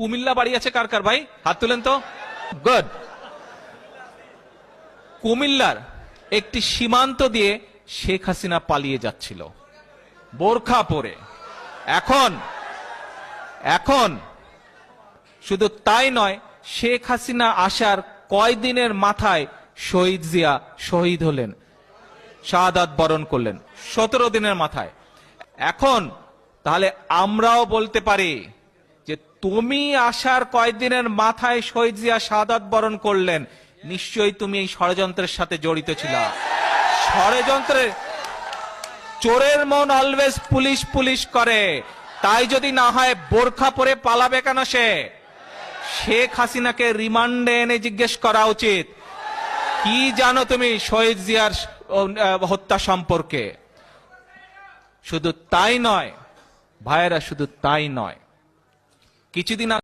কুমিল্লা বাড়ি আছে কার কার ভাই? হাত তুলেন তো। গুড। কুমিল্লার একটি সীমান্ত দিয়ে শেখ হাসিনা পালিয়ে যাচ্ছিল বোরখা পরে। এখন শুধু তাই নয়, শেখ হাসিনা আসার কয়দিনের মাথায় শহীদ জিয়া শহীদ হলেন, শাহাদাত বরণ করলেন 17 দিনের মাথায়। এখন তাহলে আমরাও বলতে পারি যে তুমি আসার কয়েকদিনের মাথায় শহীদ জিয়া শাহাদাত বরণ করলেন, নিশ্চয়ই তুমি এই ষড়যন্ত্রের সাথে জড়িত ছিল। ষড়যন্ত্রে চোরের মন অলওয়েজ পুলিশ পুলিশ করে, তাই যদি না হয় বোরখা পরে পালাবে কেন সে? শেখ হাসিনাকে রিমান্ডে এনে জিজ্ঞেস করা উচিত, কি জানো তুমি শহীদ জিয়ার হত্যা সম্পর্কে? শুধু তাই নয় ভাইয়েরা, শুধু তাই নয়, কিছুদিন